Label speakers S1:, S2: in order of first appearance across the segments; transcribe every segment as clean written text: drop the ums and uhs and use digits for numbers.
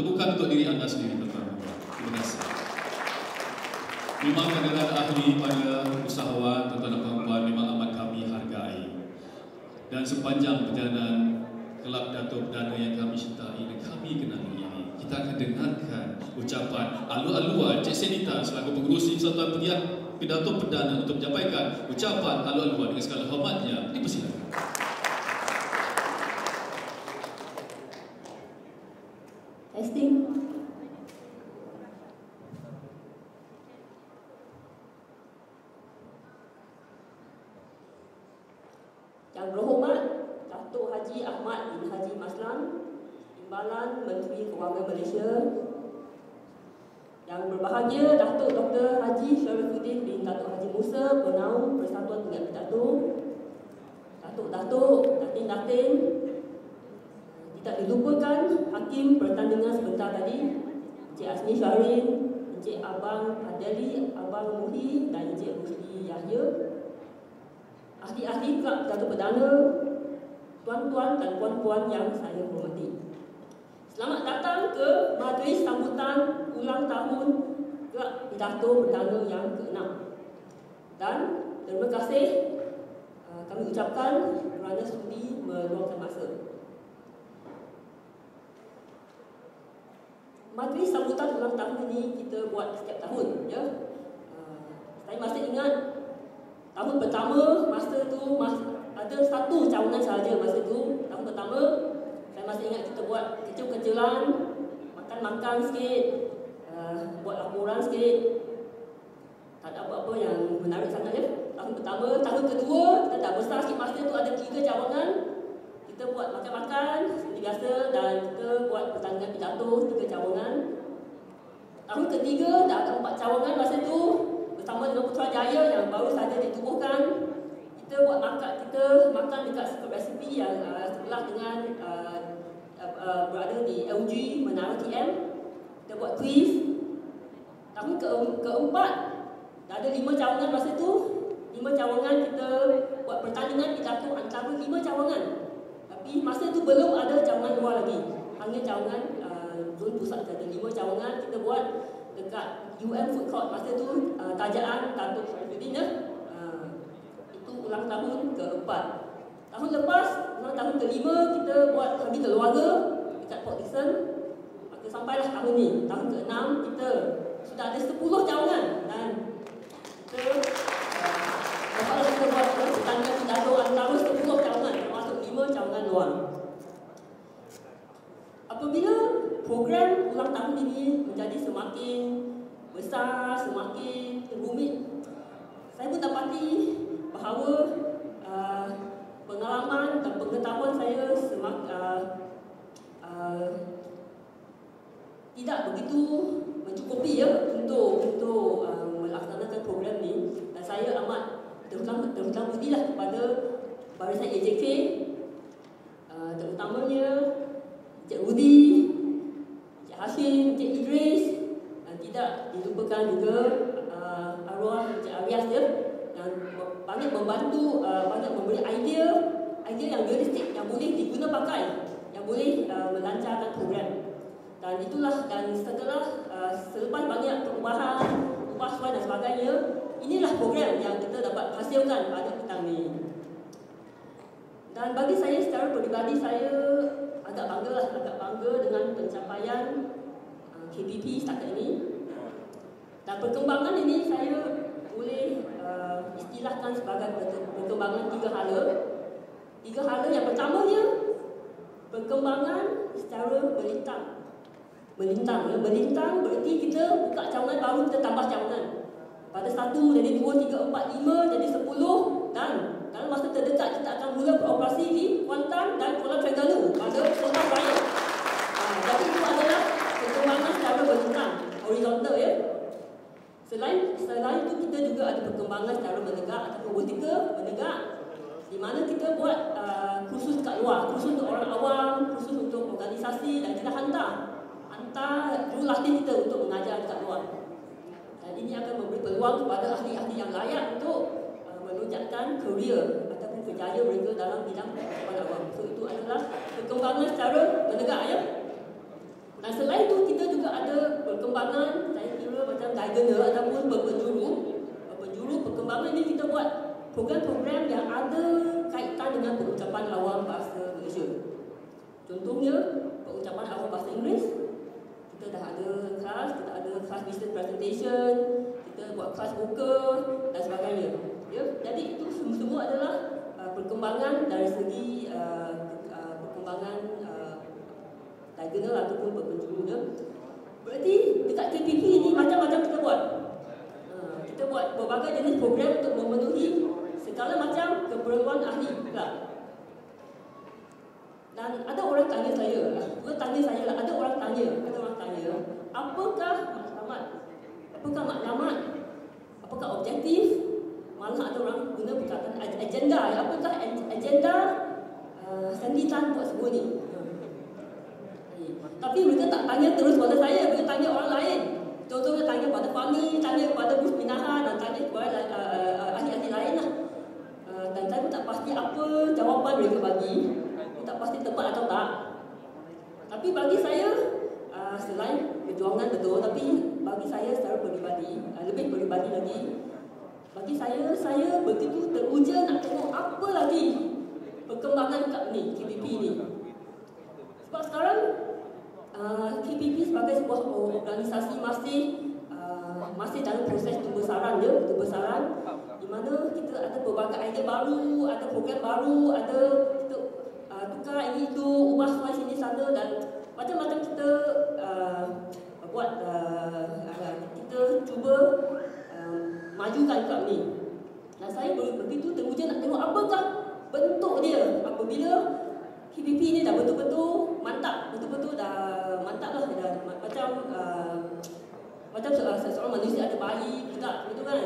S1: Tepukan untuk diri anda sendiri, tuan-tuan. Terima kasih. Memang pandangan ahli pada usahawan, tuan-tuan dan puan-puan, memang amat kami hargai. Dan sepanjang perjalanan Kelab Dato' Perdana yang kami cintai dan kami kenali ini, kita akan dengarkan ucapan alu-aluan Cik Senita selaku pengerusi Persatuan Pidato Perdana untuk menyampaikan ucapan alu-aluan dengan segala hormatnya. Dipersilakan.
S2: Testing. Yang berhormat Datuk Haji Ahmad bin Haji Maslan, Timbalan Menteri Kewangan Malaysia. Yang berbahagia Datuk Dr. Haji Sharifuddin bin Datuk Haji Musa, Penaung Persatuan Pengingat Pidato. Datuk-datuk, datin-datin, tidak dilupakan Hakim pertandingan sebentar tadi, Encik Azmi Syarin, Encik Abang Adeli, Abang Muhi dan Encik Rusdi Yahya, ahli-ahli Kelab Dato' Perdana, tuan-tuan dan puan-puan yang saya hormati. Selamat datang ke majlis sambutan ulang tahun Kelab Pidato Perdana yang ke-6. Dan terima kasih kami ucapkan kerana sudi meluangkan masa. Majlis sambutan ulang tahun ini kita buat setiap tahun, ya. Saya masih ingat tahun pertama, masa tu ada satu cawangan sahaja masa tu. Tahun pertama saya masih ingat kita buat kecil-kecilan, makan-makan sikit, buat laporan sikit. Tak ada apa-apa yang menarik sangat, ya. Tahun pertama, tahun kedua kita dah besar sikit, masa tu ada 3 cawangan. Kita buat makan-makan seperti biasa dan kita buat pertandingan pidato 3 cawangan. Tahun ketiga dah ada 4 cawangan masa tu bersama dengan Putrajaya yang baru saja ditubuhkan. Kita buat makan dekat Secret Recipe yang sebelah dengan berada di LG Menara TM. Kita buat quiz. Tahun keempat dah ada 5 cawangan masa tu. 5 cawangan kita buat pertandingan pidato antara 5 cawangan. Tapi masa tu belum ada cawangan luar lagi. Hanya cawangan zon pusat saja. 5 cawangan kita buat dekat UN Food Court masa tu, tajaan Datuk Sharifuddin, ya. Itu ulang tahun keempat. Tahun lepas, ulang tahun kelima kita buat hari keluarga dekat Port Dickson. Maka sampailah tahun ni, tahun ke-6 kita sudah ada 10 cawangan dan kita kita buat pertandingan pidato antara 10 cawangan termasuk 5 cawangan luar. Apabila program ulang tahun ini menjadi semakin besar, semakin rumit, saya pun dapati bahawa pengalaman dan pengetahuan saya tidak begitu mencukupi, ya, untuk melaksanakan program ini. Dan saya amat terutama budilah kepada barisan AJK, terutamanya Encik Rudi, Encik Hashim, Encik Idris, dan tidak dilupakan juga arwah Encik Arias, ya, yang banyak membantu, banyak memberi idea yang realistik, yang boleh diguna pakai, yang boleh melancarkan program. Dan itulah, dan selepas banyak perubahan, upasuan dan sebagainya, inilah program yang kita dapat hasilkan pada petang ini. Dan bagi saya secara peribadi, saya agak bangga dengan pencapaian KPP setakat ini. Dan perkembangan ini saya boleh istilahkan sebagai perkembangan 3 hala. 3 hala yang pertamanya, perkembangan secara melintang berarti kita buka cawangan baru, kita tambah cawangan. Pada 1 jadi 2, 3, 4, 5 jadi 10, dan dalam masa terdekat kita akan mula beroperasi di Kuantan dan Kuala Terengganu pada Lepas Raya. Jadi itu adalah perkembangan secara melintang, horizontal, ya. Selain itu kita juga ada perkembangan secara menegak atau vertikal menegak, di mana kita buat kursus kat luar, kursus untuk orang awam, kursus untuk organisasi, dan kita hantar guru latih kita untuk mengajar dekat luar. Dan ini akan memberi peluang kepada ahli-ahli yang layak untuk menunjukkan karier ataupun kerjaya mereka dalam bidang pengetahuan awam. So itu adalah perkembangan secara menegak, ya. Dan selain itu kita juga ada perkembangan, saya kira macam diagonal ataupun berpenjuru. Perkembangan ini kita buat program-program yang ada kaitan dengan pengucapan awam bahasa Malaysia. Contohnya, pengucapan awam bahasa Inggeris. Kita dah ada kelas, kita ada kelas business presentation, kita buat kelas vocal dan sebagainya. Ya, jadi itu semua adalah perkembangan dari segi perkembangan diagonal ataupun berpenjurunya. Berarti dekat KPP ini macam-macam kita buat. Kita buat berbagai jenis program untuk memenuhi segala macam keperluan ahli kelab. Dan ada orang tanya saya, ada orang tanya, apakah maklumat, apakah objektif, malah ada orang guna perkataan agenda, apakah agenda Sandy Tan buat semua ni. Tapi mereka tak tanya terus pada saya, mereka tanya orang lain. Contohnya tanya pada Fahmi, tanya kepada Gus Minahan dan tanya kepada ahli-ahli lain lah. Dan saya pun tak pasti apa jawapan mereka bagi, tak pasti tepat atau tak. Tapi bagi saya, selain perjuangan betul, tapi bagi saya secara peribadi, lebih peribadi lagi, bagi saya begitu teruja nak tengok apa lagi perkembangan kat ni, KPP ni. Sebab sekarang KPP sebagai sebuah organisasi masih dalam proses pembesaran di mana kita ada pelbagai idea baru, ada program baru, ada kita tukar ini itu, ubah semua sini sana dan macam-macam kita buat kita cuba majukan kat ni. Dan saya begitu teruja nak tengok apakah bentuk dia apabila KPP ni dah betul-betul mantap, betul-betul dah mantap lah, dah macam seorang manusia ada bayi juga, betul kan?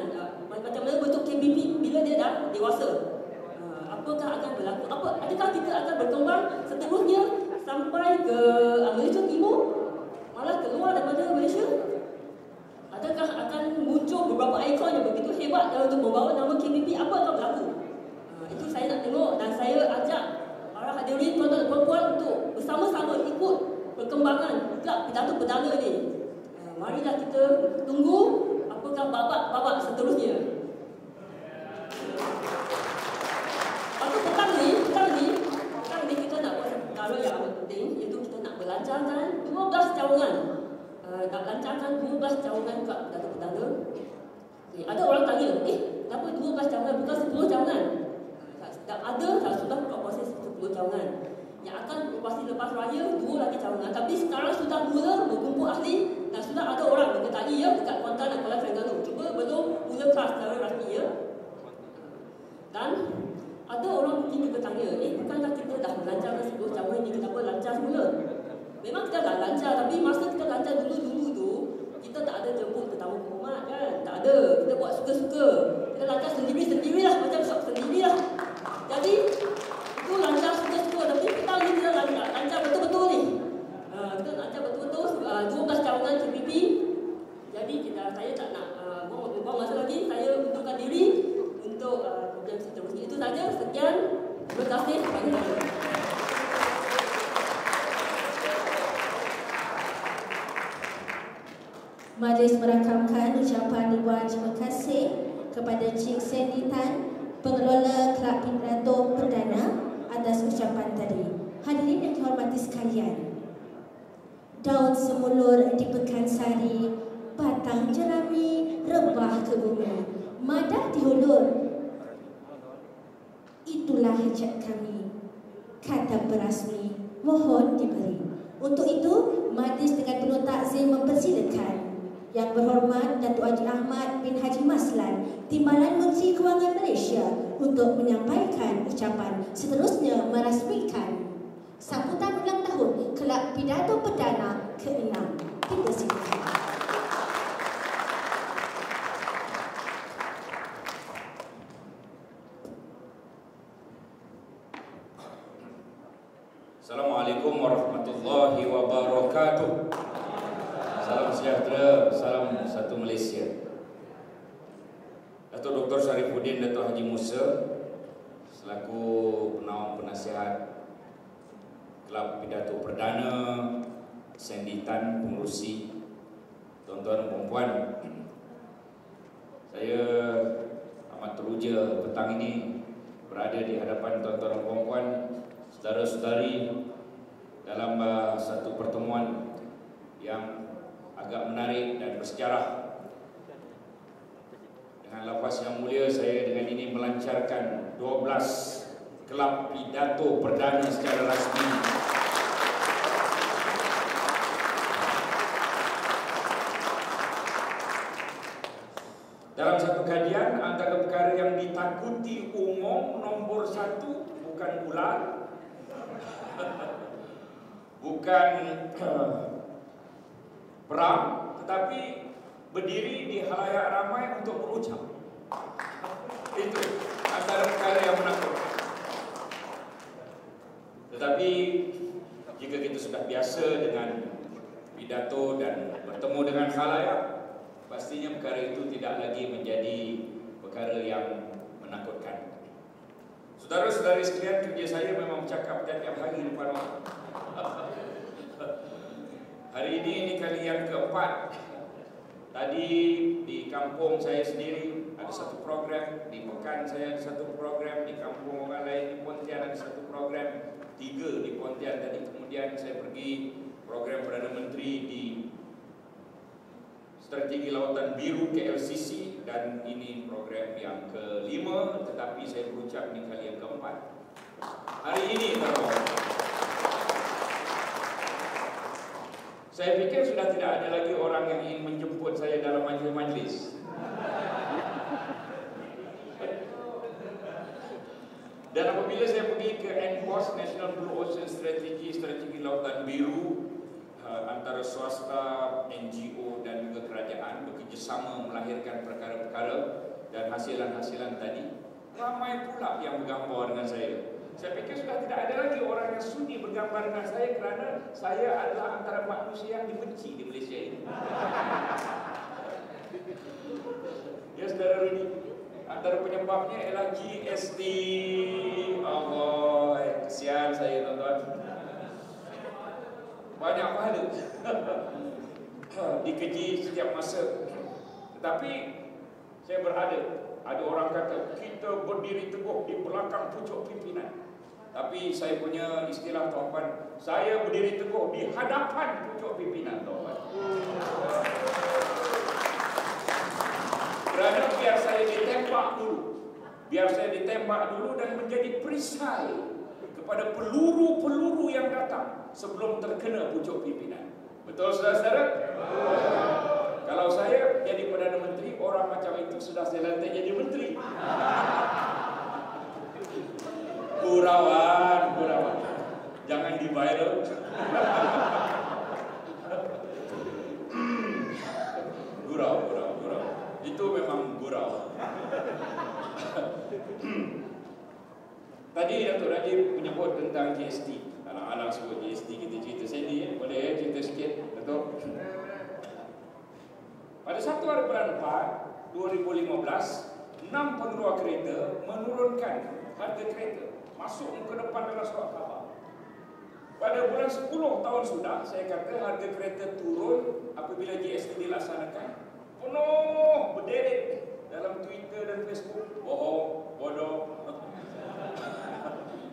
S2: Macam mana bentuk KPP bila dia dah dewasa? Apakah akan berlaku? Adakah kita akan berkembang seterusnya sampai ke Malaysia Timur, malah keluar daripada Malaysia? Adakah akan muncul beberapa ikon yang begitu hebat untuk membawa nama KPP? Apa akan berlaku? Itu saya nak tengok dan saya ajak para hadirin tuan-tuan dan puan-puan untuk bersama-sama ikut perkembangan Kelab Pidato Perdana ni. Marilah kita tunggu apakah babak-babak seterusnya. Lepas petang ni kita nak buat perkara yang amat penting, iaitu kita nak melancarkan 12 cawangan. Nak lancarkan 12 cawangan Kelab Pidato Perdana. Ada orang tanya, kenapa 12 cawangan bukan 10 cawangan? Sudah proses 10 cawangan. Yang akan pasti lepas raya 2 lagi cawangan. Tapi sekarang sudah mula berkumpul ahli dan sudah ada orang menyertai ya dekat Kuantan dan Kuala Terengganu. Cuma belum mula kelas secara rasmi ya. Dan ada orang mungkin juga tanya, bukankah kita dah melancarkan 10 cawangan ini, kenapa lancar semula? Memang kita dah lancar, tapi masa kita lancar dulu-dulu tu kita tak ada jemput tetamu penghormat kan? Tak ada. Kita buat suka-suka. Kita lancar sendiri-sendirilah, macam shop sendirilah. Jadi itu lancar suka-suka, tapi kita ni kita lancar betul-betul ni. Kita lancar betul-betul 12 cawangan KPP. Jadi saya tak nak buang masa lagi. Saya untukkan diri untuk program seterusnya. Itu saja. Sekian. Terima kasih.
S3: Majlis merakamkan ucapan ribuan terima kasih kepada Cik Sandy Tan, pengelola Kelab Pidato Perdana atas ucapan tadi. Hadirin yang dihormati sekalian, daun semulur di Pekansari, batang jerami rebah ke bumi, madah dihulur. Itulah hajat kami, kata berasmi, mohon diberi. Untuk itu, majlis dengan penuh takzim mempersilakan Yang Berhormat Datuk Haji Ahmad bin Haji Maslan, Timbalan Menteri Kewangan Malaysia, untuk menyampaikan ucapan, seterusnya merasmikan sambutan ulang tahun Kelab Pidato Perdana ke-6. Kita silakan.
S4: Assalamualaikum warahmatullahi wabarakatuh. Salam sejahtera, salam satu Malaysia. Datuk Dr. Sharifuddin Datuk Haji Musa selaku penaung penasihat Kelab Pidato Perdana senditan pengurusi, tuan-tuan dan puan-puan, saya amat teruja petang ini berada di hadapan tuan-tuan dan puan-puan, saudara-saudari, dalam satu pertemuan yang agak menarik dan bersejarah. Dengan lafaz yang mulia, saya dengan ini melancarkan 12 kelab pidato perdana secara rasmi dalam satu kajian. Antara perkara yang ditakuti umum, nombor 1 bukan ular, bukan perang, tetapi berdiri di halayak ramai untuk berucap. Itu antara perkara yang menakutkan. Tetapi jika kita sudah biasa dengan pidato dan bertemu dengan halayak, pastinya perkara itu tidak lagi menjadi perkara yang menakutkan. Saudara-saudari sekalian, kerja saya memang bercakap tiap hari di depan orang. Hari ini kali yang keempat. Tadi di kampung saya sendiri ada satu program, di Pekan saya ada satu program, di kampung orang lain di Pontian ada satu program, 3 di Pontian tadi. Kemudian saya pergi program Perdana Menteri di Strategi Lautan Biru KLCC, dan ini program yang ke-5, tetapi saya berucap ini kali yang keempat. Hari ini saya pikir sudah tidak ada lagi orang yang ingin menjemput saya dalam majlis-majlis. Dan apabila saya pergi ke NPOS, National Blue Ocean Strategy, Strategi Lautan Biru, antara swasta, NGO dan juga kerajaan bekerjasama melahirkan perkara-perkara dan hasilan-hasilan tadi, ramai pula yang bergambar dengan saya. Saya fikir sudah tidak ada lagi orang yang sudi bergambar dengan saya kerana saya adalah antara manusia yang dibenci di Malaysia ini. Ya, saudara Rudy, antara penyebabnya ialah GST. Allah, kesian saya, tuan-tuan. Banyak pahala dikeji setiap masa. Tetapi saya ada orang kata kita berdiri teguh di belakang pucuk pimpinan. Tapi saya punya istilah, tuan-tuan, saya berdiri teguh di hadapan pucuk pimpinan, tuan-tuan. Kerana biar saya ditembak dulu dan menjadi perisai kepada peluru-peluru yang datang sebelum terkena pucuk pimpinan. Betul, saudara-saudara? Kalau saya jadi Perdana Menteri, orang macam itu sudah saya lantik jadi menteri. Gurauan. Jangan di-viral. Gurau. Itu memang gurau. Tadi Datuk Najib menyebut tentang GST. Alang-alang sebut GST, kita cerita sini. Boleh cerita sikit, Datuk? Pada 1 hari bulan 4, 2015, 6 pengeluar kereta menurunkan harga kereta, masuk ke depan dalam surat khabar. Pada bulan 10 tahun sudah, saya kata harga kereta turun apabila GST dilaksanakan. Penuh berderet dalam Twitter dan Facebook. Bohong, bodoh.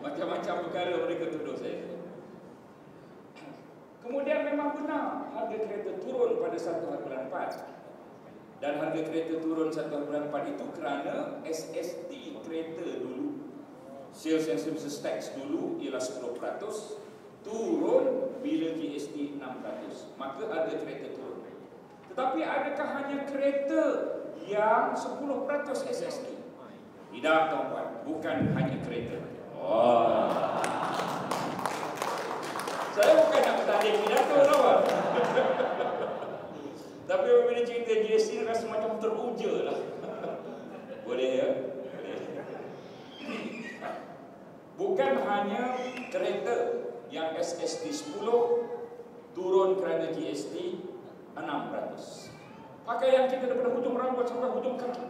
S4: Macam-macam perkara mereka tuduh saya. Kemudian memang benar harga kereta turun pada 1 hari bulan 4. Dan harga kereta turun 1 hari bulan 4 itu kerana SST kereta dulu, Sales and Services Tax dulu ialah 10%, turun bila GST 6%, maka harga kereta turun. Tetapi adakah hanya kereta yang 10% SST? Tidak, tuan-tuan, bukan hanya kereta. Saya bukan nak bertanding pidato, tuan. Tapi bila cerita GST rasa macam teruja lah. Boleh ya? Boleh. Bukan hanya kereta yang SST 10 turun kerana GST 6%. Pakai yang kita daripada hujung rambut sampai hujung kaki.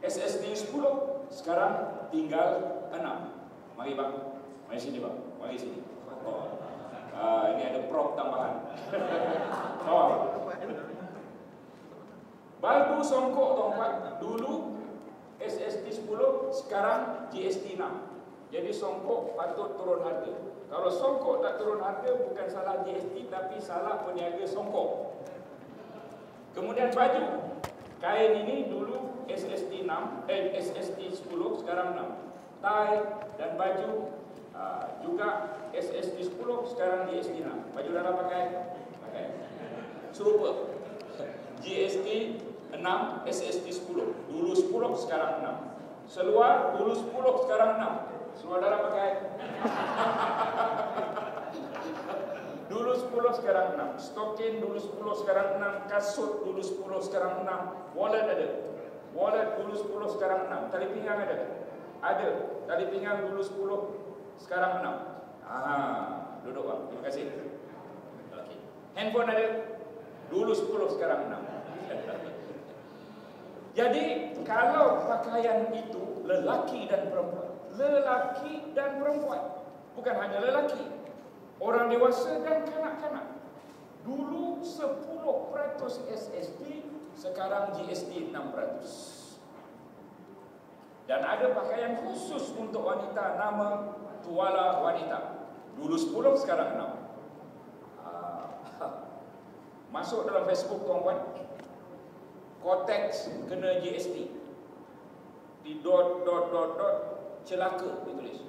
S4: SST 10 sekarang tinggal 6. Mari bang, mari sini bang, mari sini. Ini ada prop tambahan. Oh. Balbu songkok tuan-tuan, dulu SST 10, sekarang GST 6. Jadi songkok patut turun harga. Kalau songkok tak turun harga, bukan salah GST, tapi salah peniaga songkok. Kemudian baju, kain ini dulu SST 10, sekarang 6. Tai dan baju juga SST 10, sekarang GST 6. Baju dalam pakai? Super. GST 6, SST 10. Dulu 10, sekarang 6. Seluar dulu 10, sekarang 6. Seluar dalam pakai? Dulu 10, sekarang 6. Stokin dulu 10, sekarang 6. Kasut dulu 10, sekarang 6. Wallet ada. Wallet dulu 10, sekarang 6. Tali pinggang ada? Ada. Tali pinggang dulu 10, sekarang 6. Duduk bang. Terima kasih. Okay. Handphone ada? Dulu 10, sekarang 6. Jadi kalau pakaian itu lelaki dan perempuan, lelaki dan perempuan, bukan hanya lelaki, orang dewasa dan kanak-kanak. Dulu 10% SST, sekarang GST 6%. Dan ada pakaian khusus untuk wanita, nama tuala wanita. Dulu 10, sekarang 6. Masuk dalam Facebook tuan-tuan, Kotex kena GST. Di ... celaka ditulis. ...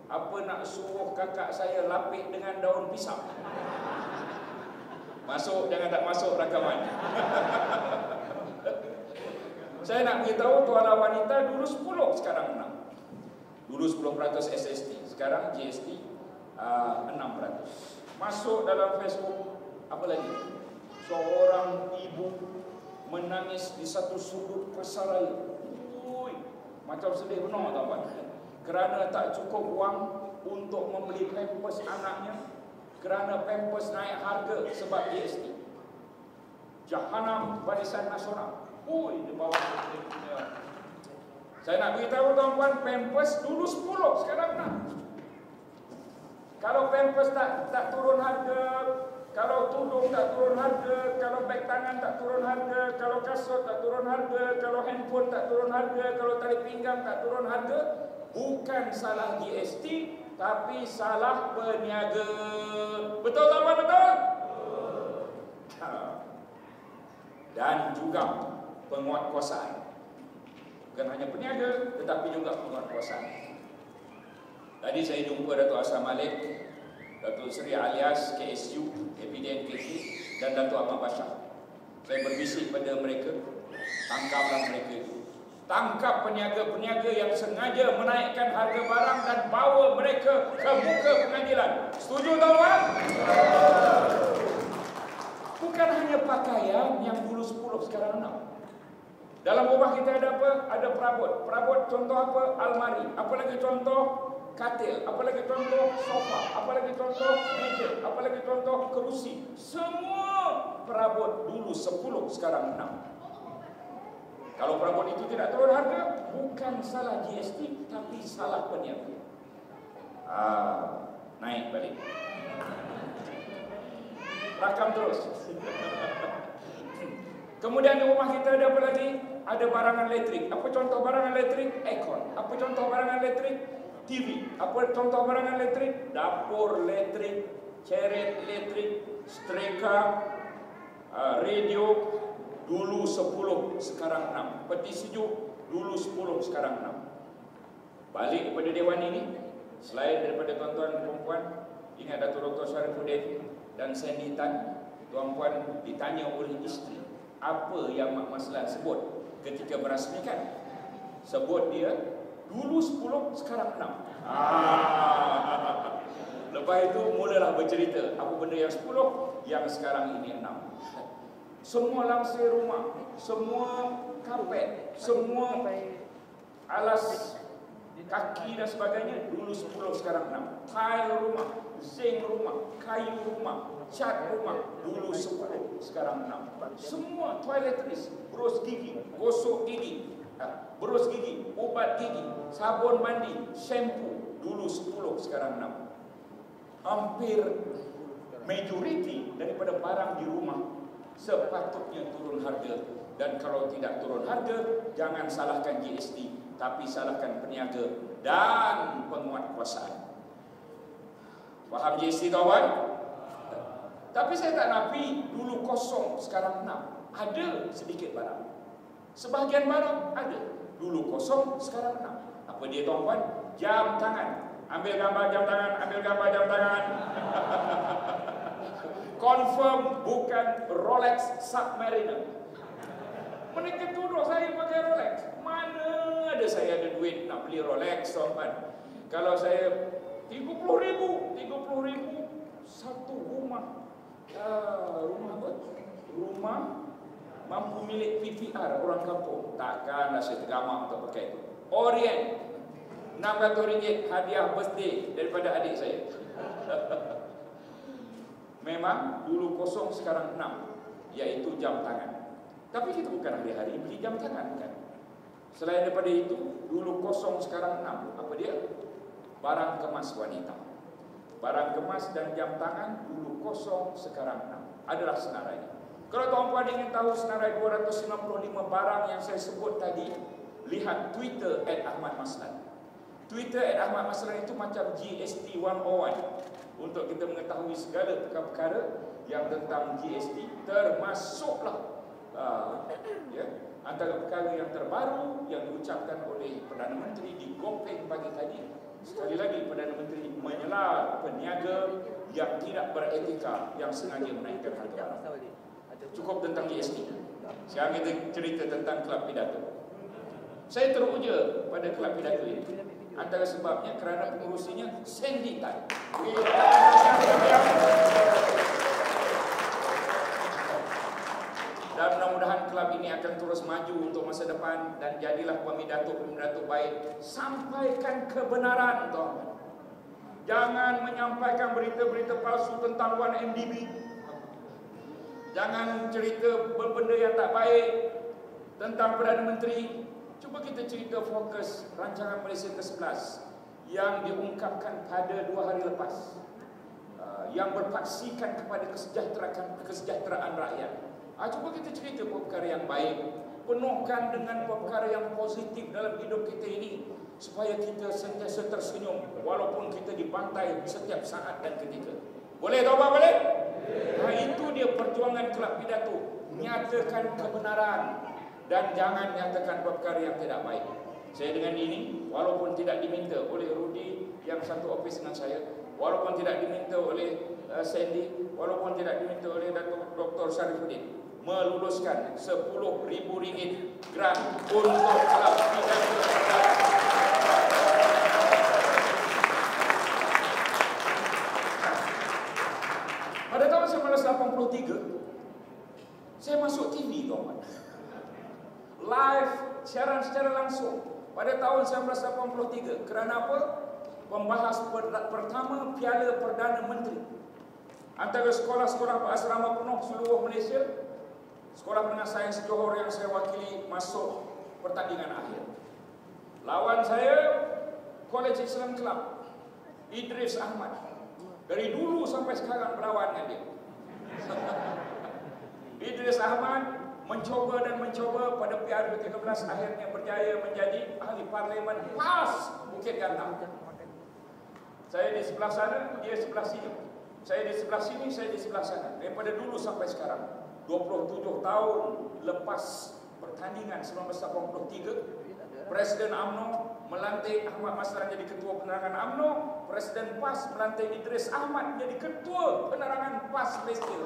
S4: Apa nak suruh kakak saya lapik dengan daun pisang? Masuk, jangan tak masuk rakaman. Saya nak beritahu tuala wanita dulu 10, sekarang 6. Dulu 10% SST, sekarang GST 6%. Masuk dalam Facebook, apa lagi? Seorang ibu menangis di satu sudut pasaraya. Macam sedih benar tuan-tuan. Kerana tak cukup wang untuk membeli pampers anaknya, kerana pampers naik harga sebab GST. Jahanam Barisan Nasional. Di bawah. Saya nak beritahu tuan-tuan, pampers dulu 10, sekarang 6. Kalau pampers tak turun harga, kalau tudung tak turun harga, kalau beg tangan tak turun harga, kalau kasut tak turun harga, kalau handphone tak turun harga, kalau tali pinggang tak turun harga, bukan salah GST, tapi salah peniaga. Betul tak betul? Dan juga penguatkuasaan. Bukan hanya peniaga, tetapi juga penguatkuasaan. Tadi saya jumpa Datuk Aslam Malik, Datuk Seri Alias KSU, APDN-KT, dan Datuk Ahmad Bashar. Saya berbisik pada mereka, tangkaplah mereka itu. Tangkap peniaga-peniaga yang sengaja menaikkan harga barang dan bawa mereka ke muka pengadilan. Setuju tuan-tuan? Bukan hanya pakaian yang dulu 10, sekarang 6. Dalam rumah kita ada apa? Ada perabot. Perabot contoh apa? Almari. Apa lagi contoh? Katil, apalagi contoh sofa, apalagi contoh meja, apalagi contoh kerusi. Semua perabot dulu 10, sekarang 6. Kalau perabot itu tidak turun harga, bukan salah GST, tapi salah peniaga. Naik balik. Rakam terus. Kemudian di rumah kita ada apa lagi? Ada barangan elektrik. Apa contoh barangan elektrik? Aircon. Apa contoh barangan elektrik? TV. Apa contoh barangan elektrik? Dapur elektrik, ceret elektrik, setrika, radio. Dulu 10, sekarang 6. Peti sejuk, dulu 10, sekarang 6. Balik kepada Dewan ini, selain daripada tuan-tuan perempuan, ingat Datuk Dr. Sharifuddin dan Sandy Tan, tuan-puan ditanya oleh isteri, apa yang Mak Maslan sebut ketika merasmikan? Sebut dia, dulu 10, sekarang 6. Lepas itu mulalah bercerita apa benda yang 10, yang sekarang ini 6. Semua langsir rumah, semua kapet, semua alas kaki dan sebagainya dulu 10, sekarang 6. Tile rumah, zinc rumah, kayu rumah, cat rumah dulu 10, sekarang 6. Semua toiletries, berus gigi, gosok gigi, berus gigi, obat gigi, sabun mandi, shampoo dulu 10, sekarang 6. hampir majoriti daripada barang di rumah sepatutnya turun harga. Dan kalau tidak turun harga, jangan salahkan GST, tapi salahkan peniaga dan penguatkuasaan. Faham GST kawan? Tapi saya tak nafi, dulu kosong, sekarang 6. Ada sedikit barang. Sebahagian barang ada. Dulu kosong, sekarang 6. Apa dia tuan-tuan? Jam tangan. Ambil gambar jam tangan, ambil gambar jam tangan. Confirm bukan Rolex Submariner. Mereka tuduh saya pakai Rolex. Mana ada saya ada duit nak beli Rolex, tuan-tuan. Kalau saya 30,000 satu rumah. Rumah apa? Rumah mampu milik PPR orang kampung. Takkanlah saya tergamak untuk pakai itu. Orient RM600 hadiah birthday daripada adik saya. Memang dulu kosong, sekarang 6, iaitu jam tangan. Tapi kita bukan hari-hari beli jam tangan kan. Selain daripada itu, dulu kosong, sekarang 6. Apa dia? Barang kemas wanita. Barang kemas dan jam tangan dulu kosong, sekarang 6. Adalah senarainya. Kalau tuan-puan ingin tahu senarai 295 barang yang saya sebut tadi, lihat Twitter @ahmadmaslan. Twitter @ahmadmaslan itu macam GST 101 untuk kita mengetahui segala perkara-perkara yang tentang GST, termasuklah antara perkara yang terbaru yang diucapkan oleh Perdana Menteri di Gopeng pagi tadi. Sekali lagi, Perdana Menteri menyela peniaga yang tidak beretika, yang sengaja menaikkan harga barang. Cukup tentang GST. Sekarang kita cerita tentang kelab pidato. Saya teruja pada kelab pidato ini. Antara sebabnya kerana pengurusinya Sandy Tan. Dan mudah-mudahan kelab ini akan terus maju untuk masa depan dan jadilah pemidato-pemidato baik. Sampaikan kebenaran, tuan. Jangan menyampaikan berita-berita palsu tentang 1MDB. Jangan cerita benda yang tak baik tentang Perdana Menteri. Cuba kita cerita fokus rancangan Malaysia ke-11 yang diungkapkan pada 2 hari lepas, yang berpaksikan kepada kesejahteraan rakyat. Cuba kita cerita perkara yang baik, penuhkan dengan perkara yang positif dalam hidup kita ini, supaya kita sentiasa tersenyum walaupun kita dibantai setiap saat dan ketika. Boleh tahu apa boleh? Itu dia perjuangan kelab pidato. Nyatakan kebenaran dan jangan nyatakan perkara yang tidak baik. Saya dengan ini, walaupun tidak diminta oleh Rudy yang satu ofis dengan saya, walaupun tidak diminta oleh Sandy, walaupun tidak diminta oleh Dr. Syarifuddin, meluluskan RM10,000 grant untuk kelab pidato. Pada tahun 1983, saya masuk TV, kawan. Live, siaran secara langsung pada tahun 1983. Kerana apa? Membahas pertama Piala Perdana Menteri antara sekolah-sekolah berasrama penuh seluruh Malaysia. Sekolah Menengah Sains Johor yang saya wakili masuk pertandingan akhir. Lawan saya, College Islam Club, Idris Ahmad. Dari dulu sampai sekarang berlawan dengan dia. Idris Ahmad mencoba dan mencoba pada Piala 13, akhirnya berjaya menjadi ahli parlimen PAS Bukit Gantang. Saya di sebelah sana, dia sebelah sini. Saya di sebelah sini, saya di sebelah sana. Daripada dulu sampai sekarang, 27 tahun lepas pertandingan 1983, Presiden UMNO melantik Ahmad Maslan jadi ketua penerangan UMNO, Presiden PAS melantik Idris Ahmad jadi ketua penerangan PAS Malaysia.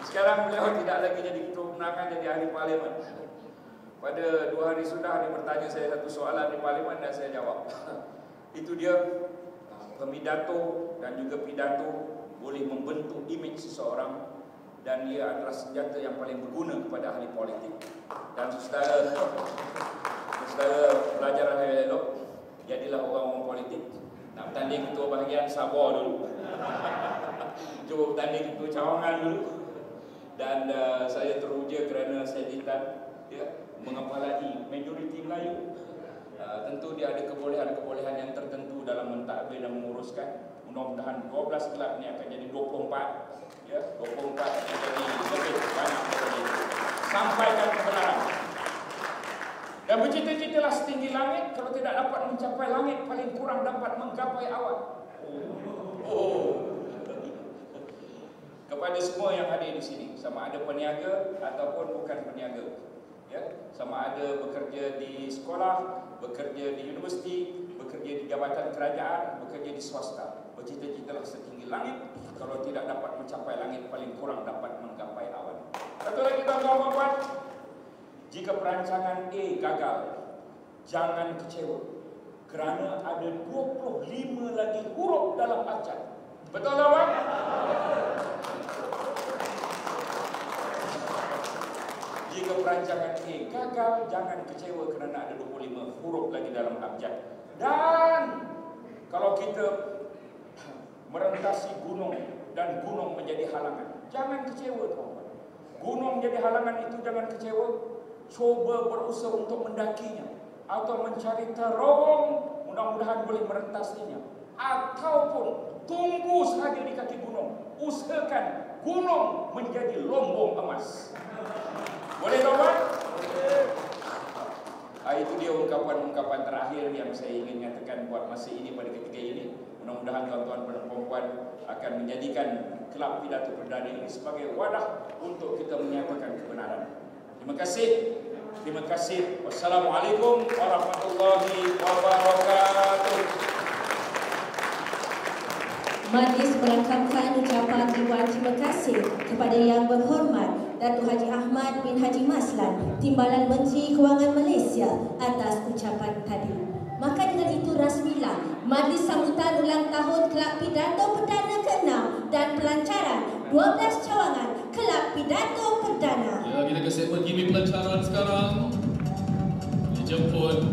S4: Sekarang beliau tidak lagi jadi ketua penerangan, jadi ahli parlimen. Pada 2 hari sudah dia bertanya saya satu soalan di parlimen dan saya jawab. Itu dia, pemidato dan juga pidato boleh membentuk imej seseorang, dan ia adalah senjata yang paling berguna kepada ahli politik. Dan saudara pelajaran saya elok, jadilah orang-orang politik. Nak bertanding ketua bahagian, sabar dulu. Cuba bertanding ketua cawangan dulu. Dan saya teruja kerana saya ditat mengapalagi majoriti Melayu. Tentu dia ada kebolehan-kebolehan yang tertentu dalam mentadbir dan menguruskan. Mudah-mudahan 12 kelab ni akan jadi 24, ya, 24 akan jadi lebih banyak dari itu. Sampaikan kebenaran. Dan bercita-citalah setinggi langit, kalau tidak dapat mencapai langit, paling kurang dapat menggapai awan. Kepada semua yang hadir di sini, sama ada peniaga ataupun bukan peniaga, ya, sama ada bekerja di sekolah, bekerja di universiti, bekerja di jabatan kerajaan, bekerja di swasta, bercita-citalah setinggi langit, kalau tidak dapat mencapai langit, paling kurang dapat menggapai awan. Satu lagi tuan-tuan, jika perancangan A gagal, jangan kecewa, kerana ada 25 lagi huruf dalam abjad. Betul tak? Jika perancangan A gagal, jangan kecewa kerana ada 25 huruf lagi dalam abjad. Dan kalau kita merentasi gunung dan gunung menjadi halangan, jangan kecewa tuan-tuan. Gunung menjadi halangan itu jangan kecewa. Cuba berusaha untuk mendakinya atau mencari terowong, mudah-mudahan boleh merentasinya. Ataupun tunggu sahaja di kaki gunung, usahakan gunung menjadi lombong emas. Boleh tuan-tuan? Itu dia ungkapan-ungkapan terakhir yang saya ingin nyatakan buat masa ini pada ketika ini. Mudah-mudahan tuan-tuan dan puan-puan akan menjadikan kelab pidato perdana ini sebagai wadah untuk kita menyatakan kebenaran. Terima kasih. Terima kasih. Wassalamualaikum warahmatullahi wabarakatuh.
S3: Majlis merangkamkan ucapan ribuan terima kasih kepada Yang Berhormat Datuk Haji Ahmad bin Haji Maslan, Timbalan Menteri Kewangan Malaysia atas ucapan tadi. Maka dengan itu rasmilah majlis sambutan ulang tahun Kelab Pidato Perdana ke-6 dan pelancaran 12 cawangan Kelab Pidato Perdana.
S1: Ya, kita ke segmen gimmick pelancaran sekarang. Dijemput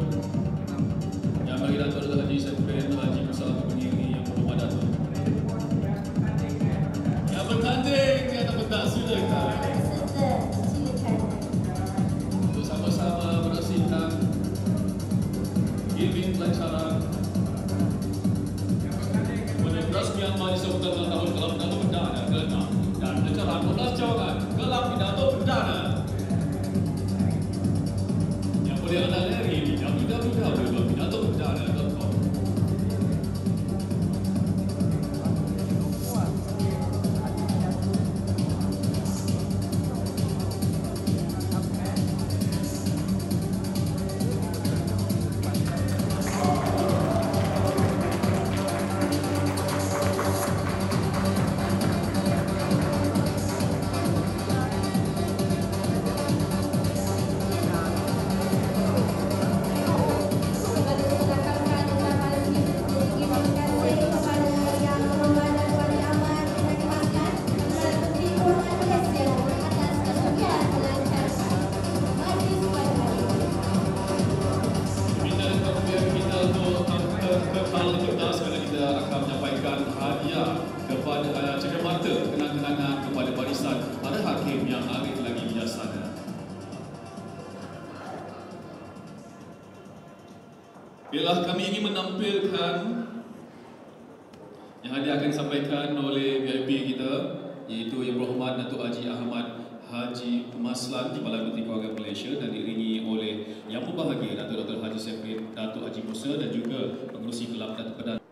S1: Yang bagi Datuk Haji Syafrin Haji Musa Peniri Yang Berhormat Datuk. Yang bertanding di atas pentas silakan. Untuk sama-sama beraksikan gimmick pelancaran kepada perasmian majlis sambutan ulang tahun Kelab Pidato Perdana ke-6 dan pelancaran 12 cawangan Kelab Pidato Perdana yang boleh anda layari di www.pidatoperdana.com. Bila kami ingin menampilkan yang hadir akan disampaikan oleh VIP kita, iaitu Yang Berhormat Datuk Haji Ahmad Haji Maslan, Timbalan Menteri Kewangan Malaysia, dan diiringi oleh Yang Berbahagia Datuk Dr. Haji Syafrin Datuk Haji Musa dan juga pengerusi Kelab Pidato Perdana.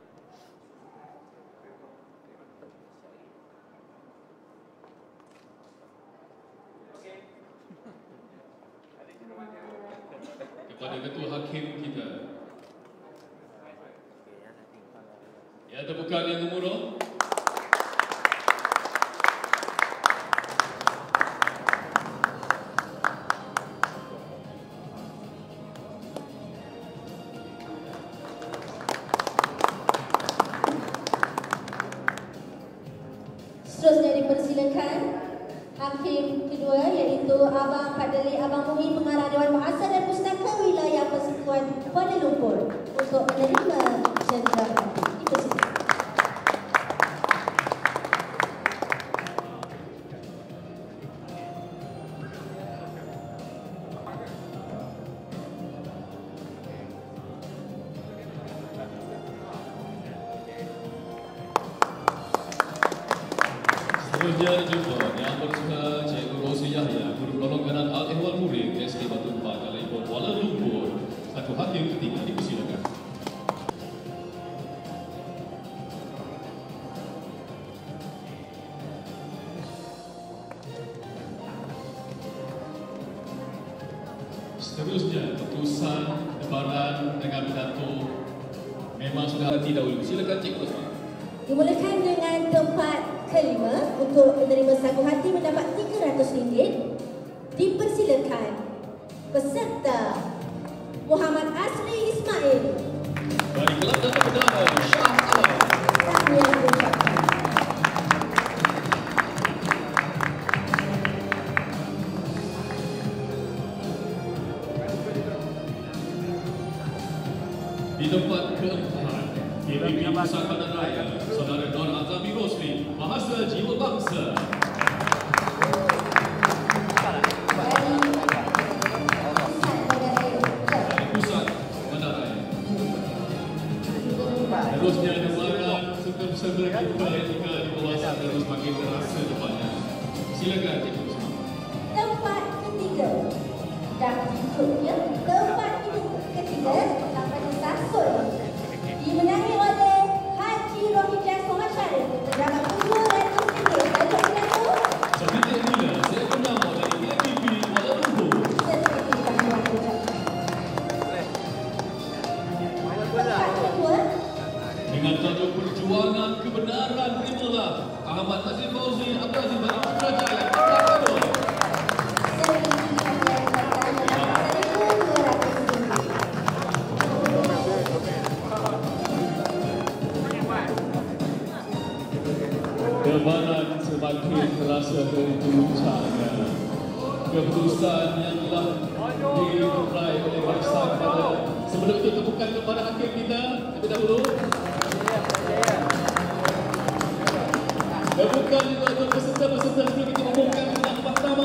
S1: Kepada Ketua Hakim kita, ya, tepukan yang gemuruh.
S3: Seterusnya dipersilakan Hakim kedua iaitu Abang Padli Abang Muhyin, Pengarah Dewan Bahasa dan Pustaka Wilayah Persekutuan Kuala Lumpur untuk menerima cenderamata. Dipersilakan.
S1: Seterusnya jumpa Yang Bertuhan Cikgu Rosi Yahya, Guru Pelonggaran Al-Ehwal Murid SD Batu 4 Kalaimpur Kuala Lumpur. Satu hakim ketiga dipersilakan. Seterusnya keputusan lebaran dengan pidato memang sudah hati dahulu. Silakan Cikgu Rosman.
S3: Dimulakan dengan tempat kelima untuk menerima sagu hati mendapat RM300. Dipersilakan peserta Muhammad Asri Ismail.
S1: Dari Kelab Datuk Perdana Shah Alam.
S3: Tahniah diucapkan.
S1: Di tempat keempat, KPP Pusaka Raya, Saudara Nur Azami Rosli, Bahasa Jiwa Bangsa. Dari Pusat Bandaraya. Terusnya lebaran serta-serta kita yang tinggal di kawasan terus makin terasa depannya. Silakan Cikgu Rosman.
S3: Tempat ketiga. Dan berikutnya tempat ketiga sampai ke Sasol dimenangi oleh Haji Rohijaz Muhammad Syarif. Terdapat RM200. Tajuk pidato
S1: Seperti inilah saya bernama dari KPP Kuala Lumpur.
S3: seperti tahniah diucapkan. Tempat kedua
S1: Dengan tajuk perjuangan kebenaran terimalah Ahmad Azim Fauzi Abdul Aziz Bani Putrajaya. Kebanan semakin terasa terjuncangnya. Keputusan yang telah diraih oleh barisan pada sebelum itu tepukan kepada hakim kita terlebih dahulu. Tepukan juga untuk peserta-peserta sebelum kita umumkan dengan tempat pertama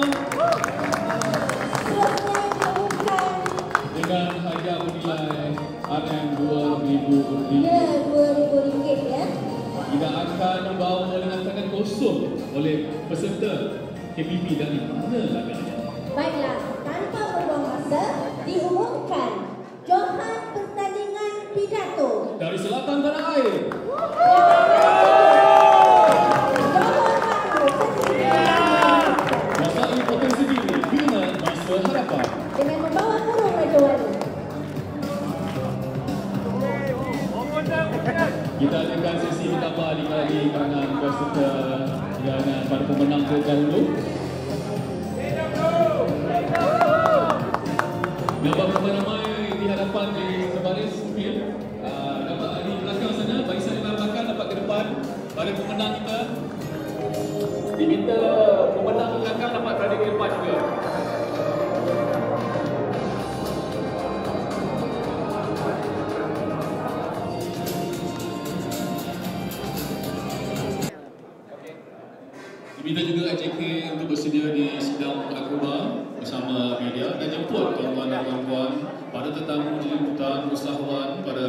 S3: seterusnya diumumkan
S1: dengan harga bernilai RM2,000.
S3: RM2,000 ya.
S1: Tidak akan membawa dengan tangan kosong oleh peserta KPP dari mana laganya.
S3: Baiklah, tanpa membuang masa, diumumkan Johan pertandingan pidato.
S1: Dari selatan tanah air,
S3: Johan Baru sendiri
S1: Masai potensi diri dengan masa harapan.
S3: dengan membawa burung Raja Wali.
S1: Kita adakan sesi pertama di kali kalangan peserta dengan para pemenang terdahulu. Gambar ramai-ramai di hadapan di sebaris mungkin. Dapat di belakang sana, barisan di belakang dapat ke depan. Para pemenang kita diminta pemenang di belakang dapat berada di depan juga. Diminta juga AJK untuk bersedia di sidang akhbar bersama media dan jemput tuan-tuan dan puan-puan, para tetamu jemputan, usahawan, para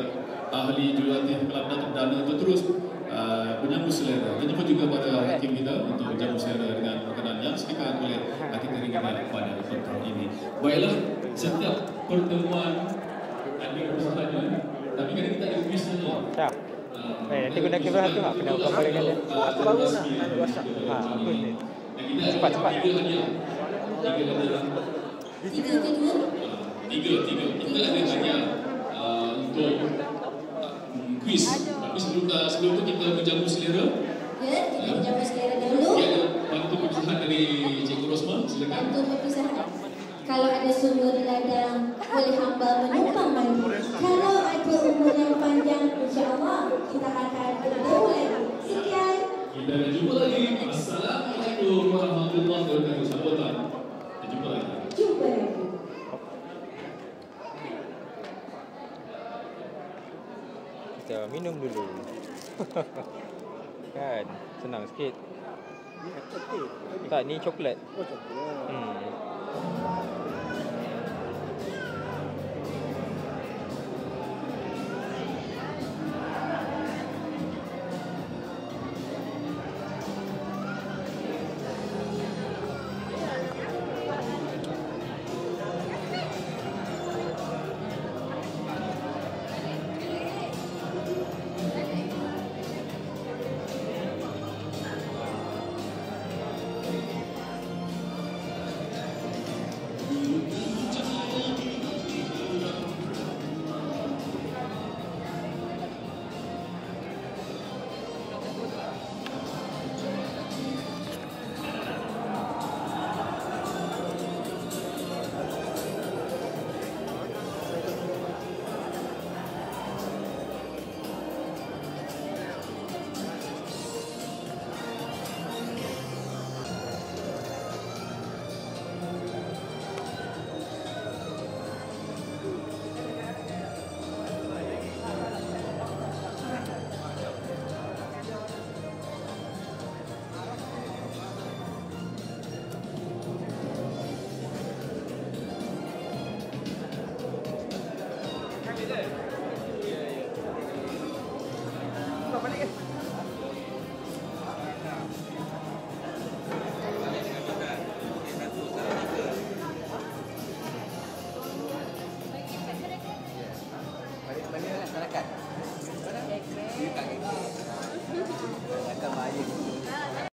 S1: ahli jurulatih Kelab Datuk Perdana untuk terus menyambut selera. Dan jemput juga pada hakim kita untuk menyambut selera dengan perkenan yang sediakan oleh hakim kering kita pada petang ini. Baiklah, setiap pertemuan ada usahanya, tapi kadang kita ada kuis saja.
S5: Nanti guna kamera tu kena buka balik kan dia.
S1: Aku baru nak.
S5: Cepat.
S3: Tiga kedua.
S1: Tiga. Kita ada hadiah untuk kuis. Tapi sebelum tu kita menjamu selera.
S3: Ya, kita menjamu selera dahulu.
S1: Dia ada bantu perpisahan dari Cikgu Rosman. Silakan.
S3: Bantu perpisahan. Kalau ada sumur di ladang, boleh hamba menumpang mandi. Kalau ada umur yang panjang, insya-Allah kita akan bertemu lagi. Sekian.
S1: Kita jumpa lagi. Assalamualaikum warahmatullahi wabarakatuh. Sambutan. Kita jumpa lagi.
S3: Jumpa lagi.
S5: Kita minum dulu. Kan, senang sikit. Tak, ni coklat.
S6: Oh, coklat.